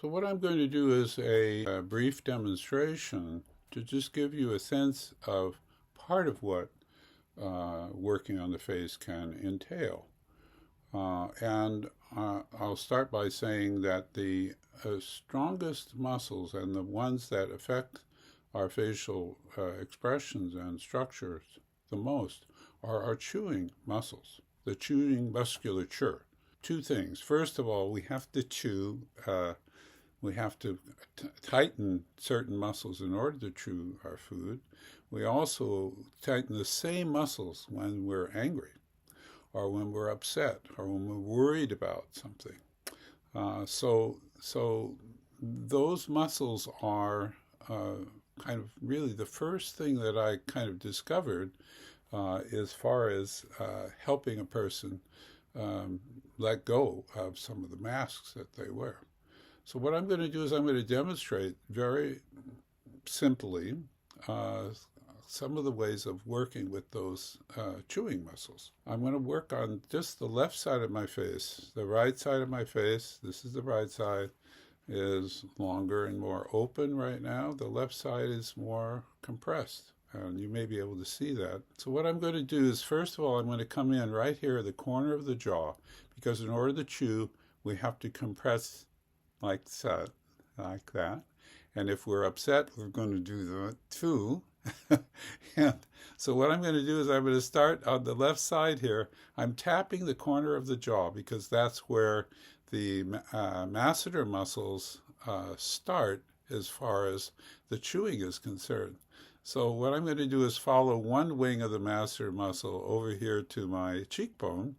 So what I'm going to do is a brief demonstration to just give you a sense of part of what working on the face can entail. And I'll start by saying that the strongest muscles and the ones that affect our facial expressions and structures the most are our chewing muscles, the chewing musculature. Two things. First of all, we have to chew. We have to tighten certain muscles in order to chew our food. We also tighten the same muscles when we're angry, or when we're upset, or when we're worried about something. So those muscles are kind of really the first thing that I kind of discovered as far as helping a person let go of some of the masks that they wear. So what I'm going to do is I'm going to demonstrate very simply some of the ways of working with those chewing muscles. I'm going to work on just the left side of my face. The right side of my face, this is the right side, is longer and more open right now. The left side is more compressed, and you may be able to see that. So what I'm going to do is, first of all, I'm going to come in right here at the corner of the jaw, because in order to chew, we have to compress like that. And if we're upset, we're going to do that too. And so what I'm going to do is I'm going to start on the left side here. I'm tapping the corner of the jaw because that's where the masseter muscles start as far as the chewing is concerned. So what I'm going to do is follow one wing of the masseter muscle over here to my cheekbone.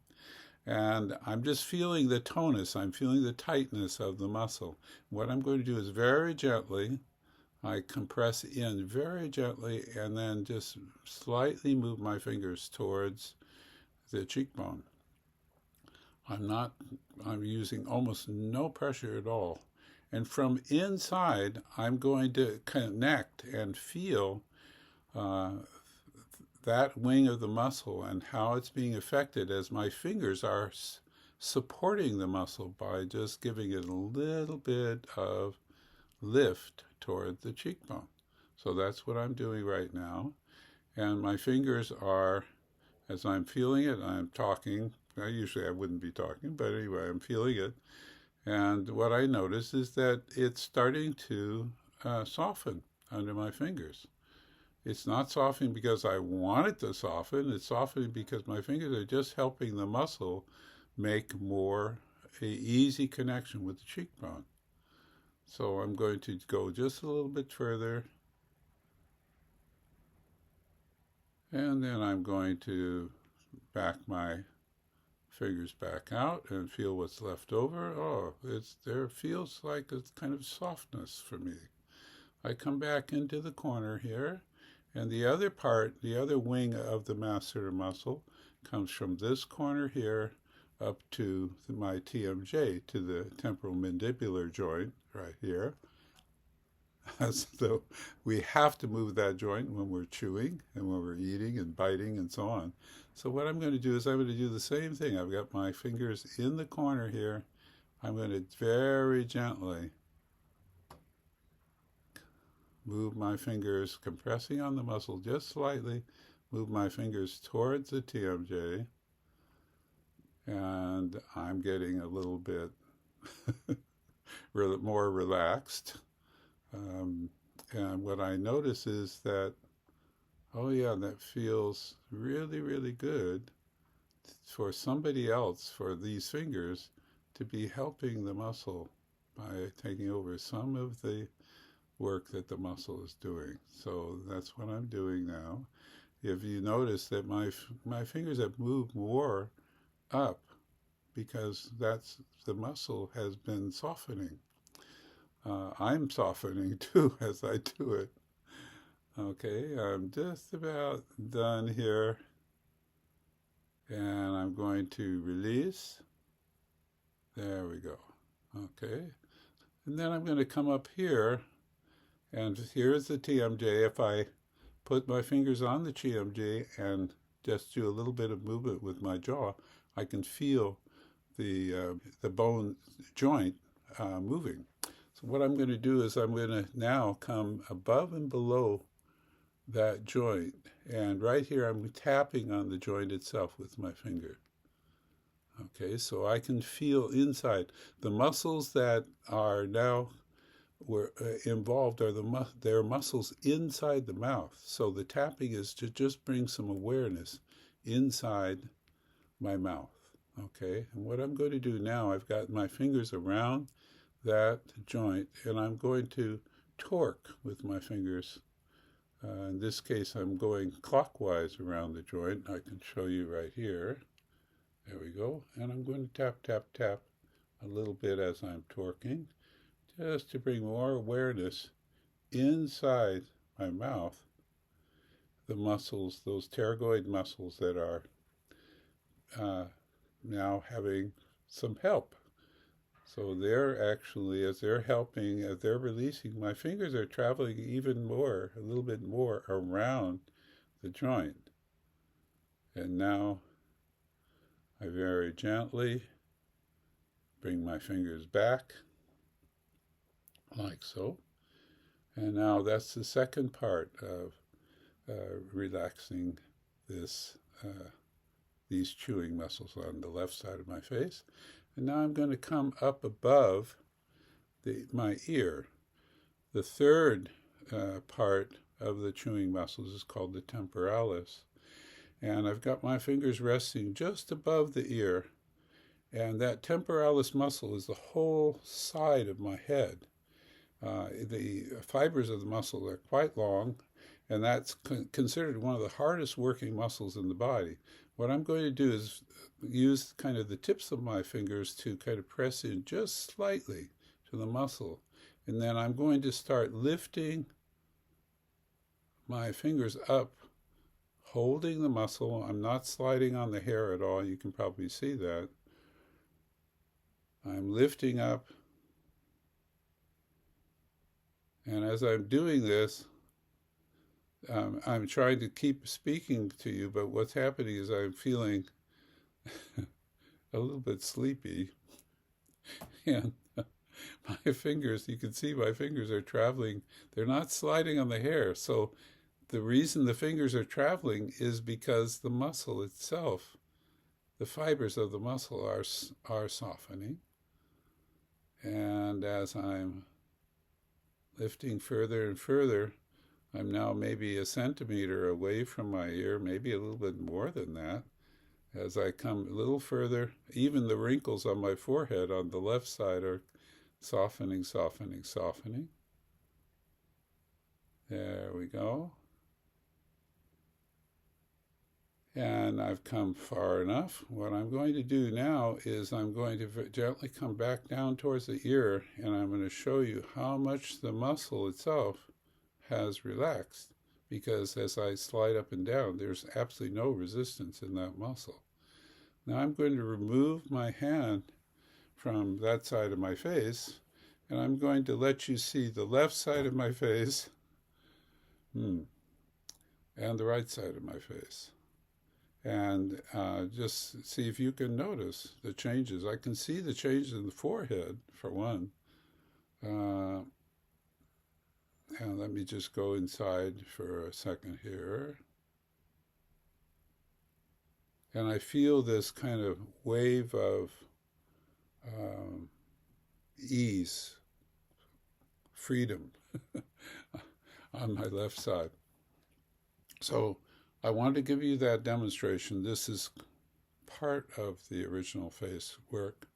And I'm just feeling the tonus, I'm feeling the tightness of the muscle. What I'm going to do is very gently, I compress in very gently and then just slightly move my fingers towards the cheekbone. I'm using almost no pressure at all. And from inside, I'm going to connect and feel that wing of the muscle and how it's being affected as my fingers are supporting the muscle by just giving it a little bit of lift toward the cheekbone. So that's what I'm doing right now. And my fingers are, as I'm feeling it, I'm talking. Usually I wouldn't be talking, but anyway, I'm feeling it. And what I notice is that it's starting to soften under my fingers. It's not softening because I want it to soften. It's softening because my fingers are just helping the muscle make more a easy connection with the cheekbone. So I'm going to go just a little bit further. And then I'm going to back my fingers back out and feel what's left over. Oh, there feels like a kind of softness for me. I come back into the corner here. And the other part, the other wing of the masseter muscle comes from this corner here up to my TMJ, to the temporal mandibular joint right here. So we have to move that joint when we're chewing and when we're eating and biting and so on. So what I'm going to do is I'm going to do the same thing. I've got my fingers in the corner here. I'm going to very gently move my fingers, compressing on the muscle just slightly, move my fingers towards the TMJ, and I'm getting a little bit more relaxed. And what I notice is that, oh yeah, that feels really, really good for somebody else, for these fingers, to be helping the muscle by taking over some of the work that the muscle is doing. So that's what I'm doing now. If you notice that my fingers have moved more up because the muscle has been softening. I'm softening too as I do it. Okay, I'm just about done here. And I'm going to release. There we go. Okay. And then I'm going to come up here. And here's the TMJ. If I put my fingers on the TMJ and just do a little bit of movement with my jaw, I can feel the bone joint moving. So what I'm going to do is I'm going to now come above and below that joint. And right here, I'm tapping on the joint itself with my finger. Okay, so I can feel inside. The muscles that are now involved are they're muscles inside the mouth. So the tapping is to just bring some awareness inside my mouth. Okay, and what I'm going to do now, I've got my fingers around that joint, and I'm going to torque with my fingers. In this case, I'm going clockwise around the joint. I can show you right here. There we go. And I'm going to tap, tap, tap a little bit as I'm torquing, just to bring more awareness inside my mouth, the muscles, those pterygoid muscles that are now having some help. So they're actually, as they're helping, as they're releasing, my fingers are traveling even more, a little bit more around the joint. And now I very gently bring my fingers back, like so. And now that's the second part of relaxing these chewing muscles on the left side of my face. And now I'm going to come up above my ear. The third part of the chewing muscles is called the temporalis. And I've got my fingers resting just above the ear. And that temporalis muscle is the whole side of my head. The fibers of the muscle are quite long, and that's considered one of the hardest working muscles in the body. What I'm going to do is use kind of the tips of my fingers to kind of press in just slightly to the muscle. And then I'm going to start lifting my fingers up, holding the muscle. I'm not sliding on the hair at all. You can probably see that. I'm lifting up. And as I'm doing this, I'm trying to keep speaking to you, but what's happening is I'm feeling a little bit sleepy. And my fingers, you can see my fingers are traveling. They're not sliding on the hair. So the reason the fingers are traveling is because the muscle itself, the fibers of the muscle are softening. And as I'm lifting further and further, I'm now maybe a centimeter away from my ear, maybe a little bit more than that. As I come a little further, even the wrinkles on my forehead on the left side are softening, softening, softening. There we go. And I've come far enough. What I'm going to do now is I'm going to gently come back down towards the ear, and I'm going to show you how much the muscle itself has relaxed, because as I slide up and down, there's absolutely no resistance in that muscle. Now I'm going to remove my hand from that side of my face, and I'm going to let you see the left side of my face and the right side of my face. And just see if you can notice the changes. I can see the changes in the forehead, for one. And let me just go inside for a second here. And I feel this kind of wave of ease, freedom on my left side. So I wanted to give you that demonstration. This is part of the original face work.